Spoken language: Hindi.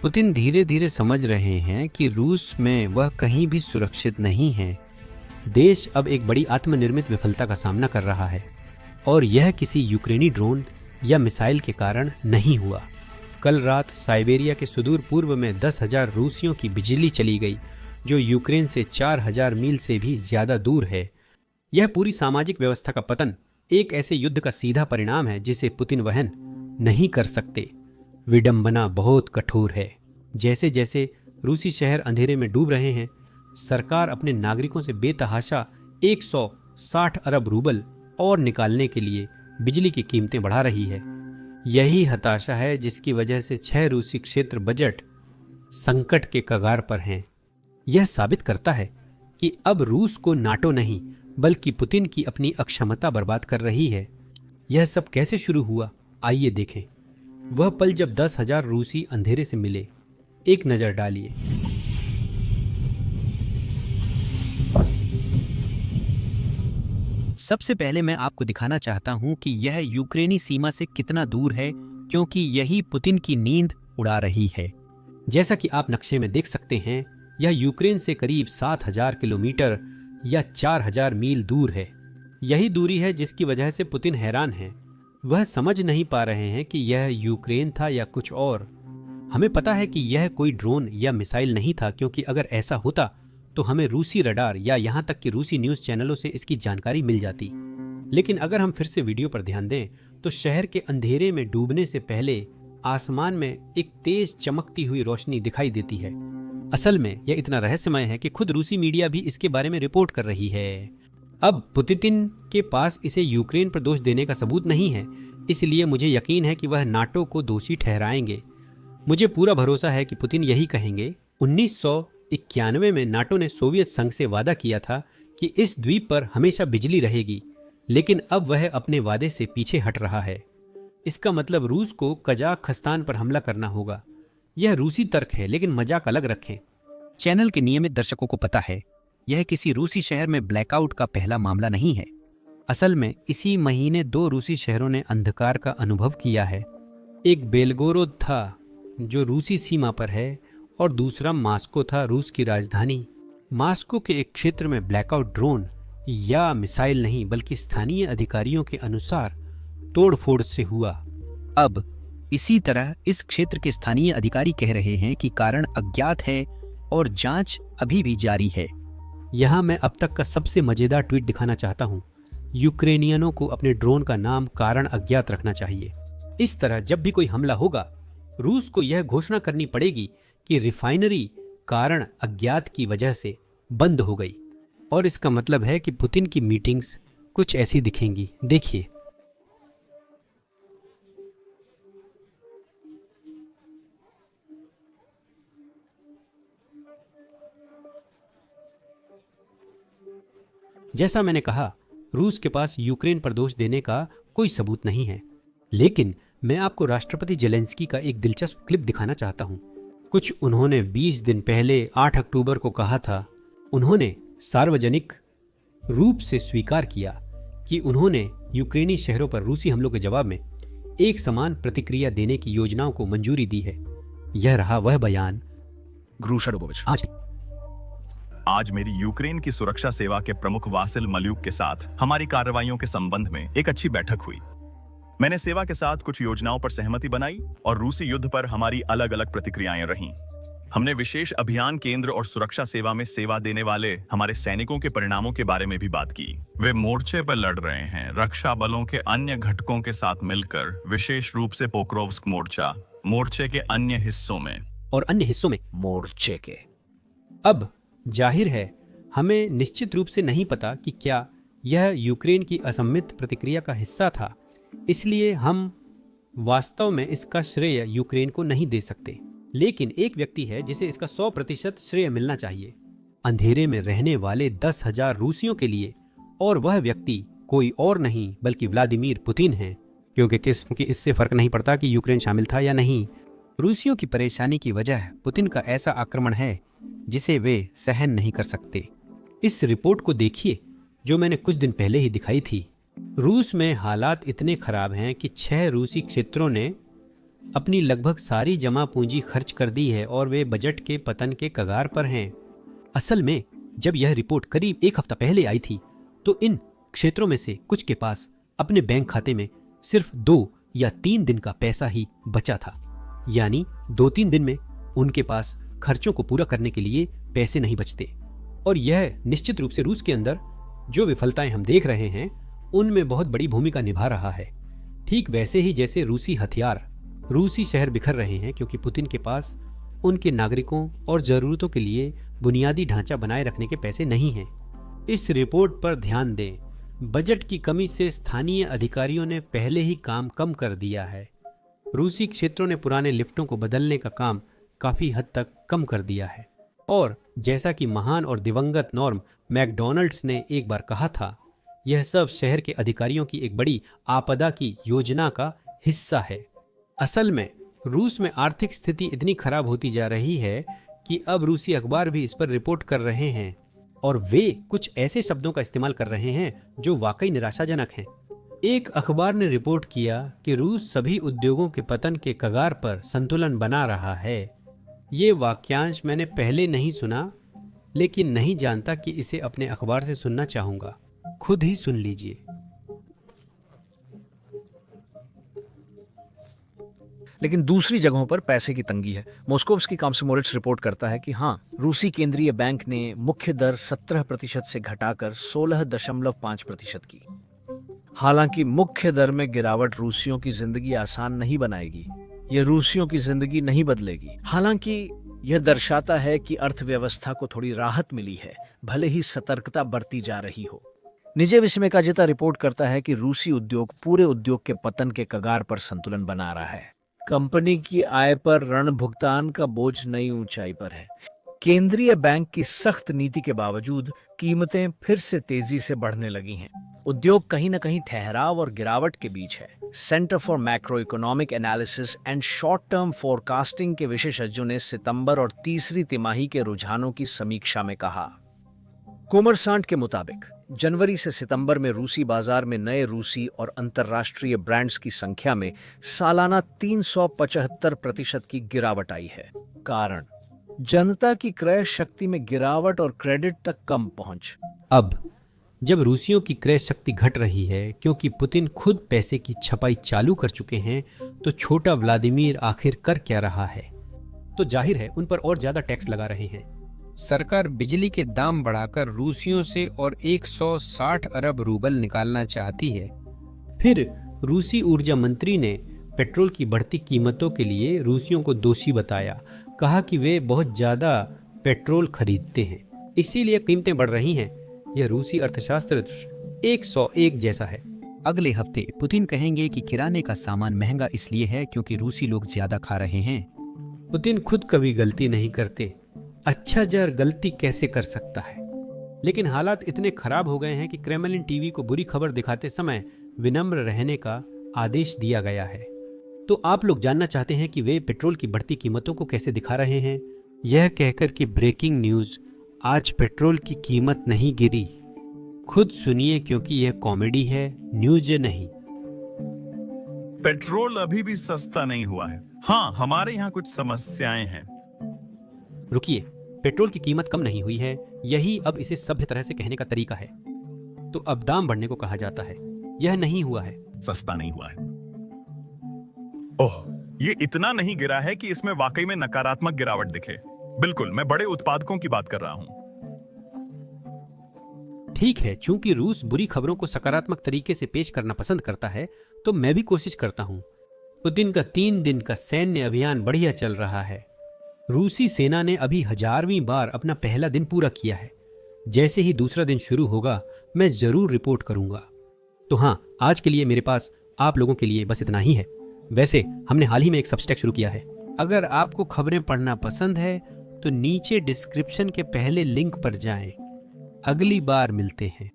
पुतिन धीरे धीरे समझ रहे हैं कि रूस में वह कहीं भी सुरक्षित नहीं है। देश अब एक बड़ी आत्मनिर्मित विफलता का सामना कर रहा है और यह किसी यूक्रेनी ड्रोन या मिसाइल के कारण नहीं हुआ। कल रात साइबेरिया के सुदूर पूर्व में 10,000 रूसियों की बिजली चली गई, जो यूक्रेन से 4,000 मील से भी ज्यादा दूर है। यह पूरी सामाजिक व्यवस्था का पतन एक ऐसे युद्ध का सीधा परिणाम है जिसे पुतिन वहन नहीं कर सकते। विडंबना बहुत कठोर है। जैसे जैसे रूसी शहर अंधेरे में डूब रहे हैं, सरकार अपने नागरिकों से बेतहाशा 160 अरब रूबल और निकालने के लिए बिजली की कीमतें बढ़ा रही है। यही हताशा है जिसकी वजह से 6 रूसी क्षेत्र बजट संकट के कगार पर हैं। यह साबित करता है कि अब रूस को नाटो नहीं बल्कि पुतिन की अपनी अक्षमता बर्बाद कर रही है। यह सब कैसे शुरू हुआ, आइए देखें। वह पल जब 10,000 रूसी अंधेरे से मिले, एक नजर डालिए। सबसे पहले मैं आपको दिखाना चाहता हूं कि यह यूक्रेनी सीमा से कितना दूर है, क्योंकि यही पुतिन की नींद उड़ा रही है। जैसा कि आप नक्शे में देख सकते हैं, यह यूक्रेन से करीब 7,000 किलोमीटर या 4,000 मील दूर है। यही दूरी है जिसकी वजह से पुतिन हैरान है। वह समझ नहीं पा रहे हैं कि यह यूक्रेन था या कुछ और। हमें पता है कि यह कोई ड्रोन या मिसाइल नहीं था, क्योंकि अगर ऐसा होता तो हमें रूसी रडार या यहाँ तक कि रूसी न्यूज़ चैनलों से इसकी जानकारी मिल जाती। लेकिन अगर हम फिर से वीडियो पर ध्यान दें तो शहर के अंधेरे में डूबने से पहले आसमान में एक तेज चमकती हुई रोशनी दिखाई देती है। असल में यह इतना रहस्यमय है कि खुद रूसी मीडिया भी इसके बारे में रिपोर्ट कर रही है। अब पुतिन के पास इसे यूक्रेन पर दोष देने का सबूत नहीं है, इसलिए मुझे यकीन है कि वह नाटो को दोषी ठहराएंगे। मुझे पूरा भरोसा है कि पुतिन यही कहेंगे। 1991 में नाटो ने सोवियत संघ से वादा किया था कि इस द्वीप पर हमेशा बिजली रहेगी, लेकिन अब वह अपने वादे से पीछे हट रहा है। इसका मतलब रूस को कजाखस्तान पर हमला करना होगा। यह रूसी तर्क है, लेकिन मजाक अलग रखें। चैनल के नियमित दर्शकों को पता है, यह किसी रूसी शहर में ब्लैकआउट का पहला मामला नहीं है। असल में इसी महीने 2 रूसी शहरों ने अंधकार का अनुभव किया है। एक बेलगोरोद था जो रूसी सीमा पर है और दूसरा मास्को था, रूस की राजधानी। मास्को के एक क्षेत्र में ब्लैकआउट ड्रोन या मिसाइल नहीं बल्कि स्थानीय अधिकारियों के अनुसार तोड़फोड़ से हुआ। अब इसी तरह इस क्षेत्र के स्थानीय अधिकारी कह रहे हैं कि कारण अज्ञात है और जांच अभी भी जारी है। यहाँ मैं अब तक का सबसे मजेदार ट्वीट दिखाना चाहता हूँ। यूक्रेनियनों को अपने ड्रोन का नाम कारण अज्ञात रखना चाहिए। इस तरह जब भी कोई हमला होगा, रूस को यह घोषणा करनी पड़ेगी कि रिफाइनरी कारण अज्ञात की वजह से बंद हो गई। और इसका मतलब है कि पुतिन की मीटिंग्स कुछ ऐसी दिखेंगी। देखिए, जैसा मैंने कहा, रूस के पास यूक्रेन पर दोष देने का कोई सबूत नहीं है, लेकिन मैं आपको राष्ट्रपति जेलेंस्की का एक दिलचस्प क्लिप दिखाना चाहता हूं। कुछ उन्होंने 20 दिन पहले 8 अक्टूबर को कहा था। उन्होंने सार्वजनिक रूप से स्वीकार किया कि उन्होंने यूक्रेनी शहरों पर रूसी हमलों के जवाब में एक समान प्रतिक्रिया देने की योजनाओं को मंजूरी दी है। यह रहा वह बयान। आज मेरी यूक्रेन की सुरक्षा सेवा के प्रमुख वासिल मल्यूक के साथ हमारी कार्रवाइयों के संबंध में एक अच्छी बैठक हुई। मैंने सेवा के साथ कुछ योजनाओं पर सहमति बनाई और रूसी युद्ध पर हमारी अलग अलग प्रतिक्रियाएं रहीं। हमने विशेष अभियान केंद्र और सुरक्षा सेवा में सेवा देने वाले हमारे सैनिकों के परिणामों के बारे में भी बात की। वे मोर्चे पर लड़ रहे हैं, रक्षा बलों के अन्य घटकों के साथ मिलकर, विशेष रूप से पोक्रोव्स्क मोर्चे के अन्य हिस्सों में और अन्य हिस्सों में मोर्चे के। अब जाहिर है, हमें निश्चित रूप से नहीं पता कि क्या यह यूक्रेन की असम्मित प्रतिक्रिया का हिस्सा था, इसलिए हम वास्तव में इसका श्रेय यूक्रेन को नहीं दे सकते। लेकिन एक व्यक्ति है जिसे इसका 100% श्रेय मिलना चाहिए, अंधेरे में रहने वाले 10,000 रूसियों के लिए, और वह व्यक्ति कोई और नहीं बल्कि व्लादिमीर पुतिन है, क्योंकि किस्म की इससे फर्क नहीं पड़ता कि यूक्रेन शामिल था या नहीं। रूसियों की परेशानी की वजह पुतिन का ऐसा आक्रमण है जिसे वे सहन नहीं कर सकते। इस रिपोर्ट को देखिए जो मैंने कुछ दिन पहले ही दिखाई थी। रूस में हालात इतने खराब हैं कि 6 रूसी क्षेत्रों ने अपनी लगभग सारी जमा पूंजी खर्च कर दी है और वे बजट के पतन के कगार पर हैं। असल में जब यह रिपोर्ट करीब एक हफ्ता पहले आई थी तो इन क्षेत्रों में से कुछ के पास अपने बैंक खाते में सिर्फ 2 या 3 दिन का पैसा ही बचा था। यानी 2-3 दिन में उनके पास खर्चों को पूरा करने के लिए पैसे नहीं बचते। और यह निश्चित रूप से रूस के अंदर जो विफलताएं हम देख रहे हैं उनमें बहुत बड़ी भूमिका निभा रहा है। ठीक वैसे ही जैसे रूसी हथियार रूसी शहर बिखर रहे हैं क्योंकि पुतिन के पास उनके नागरिकों और जरूरतों के लिए बुनियादी ढांचा बनाए रखने के पैसे नहीं हैं। इस रिपोर्ट पर ध्यान दें। बजट की कमी से स्थानीय अधिकारियों ने पहले ही काम कम कर दिया है। रूसी क्षेत्रों ने पुराने लिफ्टों को बदलने का काम काफी हद तक कम कर दिया है। और जैसा कि महान और दिवंगत नॉर्म मैकडॉनल्ड्स ने एक बार कहा था, यह सब शहर के अधिकारियों की एक बड़ी आपदा की योजना का हिस्सा है। असल में रूस में आर्थिक स्थिति इतनी खराब होती जा रही है कि अब रूसी अखबार भी इस पर रिपोर्ट कर रहे हैं और वे कुछ ऐसे शब्दों का इस्तेमाल कर रहे हैं जो वाकई निराशाजनक हैं। एक अखबार ने रिपोर्ट किया कि रूस सभी उद्योगों के पतन के कगार पर संतुलन बना रहा है। ये वाक्यांश मैंने पहले नहीं सुना, लेकिन नहीं जानता कि इसे अपने अखबार से सुनना चाहूंगा। खुद ही सुन लीजिए। लेकिन दूसरी जगहों पर पैसे की तंगी है। मॉस्कोव्स्की कॉम्सोमोलिट्स रिपोर्ट करता है कि हाँ, रूसी केंद्रीय बैंक ने मुख्य दर 17% से घटाकर 16.5% की। हालांकि मुख्य दर में गिरावट रूसियों की जिंदगी आसान नहीं बनाएगी, यह रूसियों की जिंदगी नहीं बदलेगी। हालांकि यह दर्शाता है कि अर्थव्यवस्था को थोड़ी राहत मिली है, भले ही सतर्कता बरती जा रही हो। निजे विस्मेकाजिता रिपोर्ट करता है कि रूसी उद्योग पूरे उद्योग के पतन के कगार पर संतुलन बना रहा है। कंपनी की आय पर ऋण भुगतान का बोझ नई ऊंचाई पर है। केंद्रीय बैंक की सख्त नीति के बावजूद कीमतें फिर से तेजी से बढ़ने लगी हैं। उद्योग कहीं न कहीं ठहराव और गिरावट के बीच है। Centre for macro economic analysis and short term forecasting के विशेषज्ञों ने सितंबर और तीसरी तिमाही के रुझानों की समीक्षा में कहा। कोमरसांट के मुताबिक जनवरी से सितंबर में रूसी बाजार में नए रूसी और अंतर्राष्ट्रीय ब्रांड्स की संख्या में सालाना 375% की गिरावट आई है। कारण जनता की क्रय शक्ति में गिरावट और क्रेडिट तक कम पहुंच। अब जब रूसियों की क्रय शक्ति घट रही है क्योंकि पुतिन खुद पैसे की छपाई चालू कर चुके हैं, तो छोटा व्लादिमीर आखिर कर क्या रहा है? तो जाहिर है उन पर और ज्यादा टैक्स लगा रहे हैं। सरकार बिजली के दाम बढ़ाकर रूसियों से और 160 अरब रूबल निकालना चाहती है। फिर रूसी ऊर्जा मंत्री ने पेट्रोल की बढ़ती कीमतों के लिए रूसियों को दोषी बताया। कहा कि वे बहुत ज्यादा पेट्रोल खरीदते हैं, इसीलिए कीमतें बढ़ रही हैं। यह रूसी अर्थशास्त्र 101 जैसा है। अगले हफ्ते पुतिन कहेंगे कि किराने का सामान महंगा इसलिए है क्योंकि रूसी लोग ज्यादा खा रहे हैं। पुतिन खुद कभी गलती नहीं करते। अच्छा जार गलती कैसे कर सकता है? लेकिन हालात इतने खराब हो गए हैं कि क्रेमलिन टीवी को बुरी खबर दिखाते समय विनम्र रहने का आदेश दिया गया है। तो आप लोग जानना चाहते हैं कि वे पेट्रोल की बढ़ती कीमतों को कैसे दिखा रहे हैं, यह कहकर कि ब्रेकिंग न्यूज, आज पेट्रोल की कीमत नहीं गिरी। खुद सुनिए क्योंकि यह कॉमेडी है, न्यूज नहीं। पेट्रोल अभी भी सस्ता नहीं हुआ है। हाँ, हमारे यहाँ कुछ समस्याएं हैं। रुकिए, पेट्रोल की कीमत कम नहीं हुई है, यही अब इसे सभ्य तरह से कहने का तरीका है। तो अब दाम बढ़ने को कहा जाता है, यह नहीं हुआ है। सस्ता नहीं हुआ है। ओह, ये इतना नहीं गिरा है कि इसमें वाकई में नकारात्मक गिरावट दिखे। बिल्कुल, मैं बड़े उत्पादकों की बात कर रहा हूं। ठीक है, चूंकि रूस बुरी खबरों को सकारात्मक तरीके से पेश करना पसंद करता है, तो मैं भी कोशिश करता हूं। पुतिन का 3 दिन का सैन्य अभियान बढ़िया चल रहा है। रूसी सेना ने अभी 1000वीं बार अपना पहला दिन पूरा किया है। जैसे ही दूसरा दिन शुरू होगा, मैं जरूर रिपोर्ट करूंगा। तो हाँ, आज के लिए मेरे पास आप लोगों के लिए बस इतना ही है। वैसे हमने हाल ही में एक सबस्टैक शुरू किया है। अगर आपको खबरें पढ़ना पसंद है तो नीचे डिस्क्रिप्शन के पहले लिंक पर जाएं। अगली बार मिलते हैं।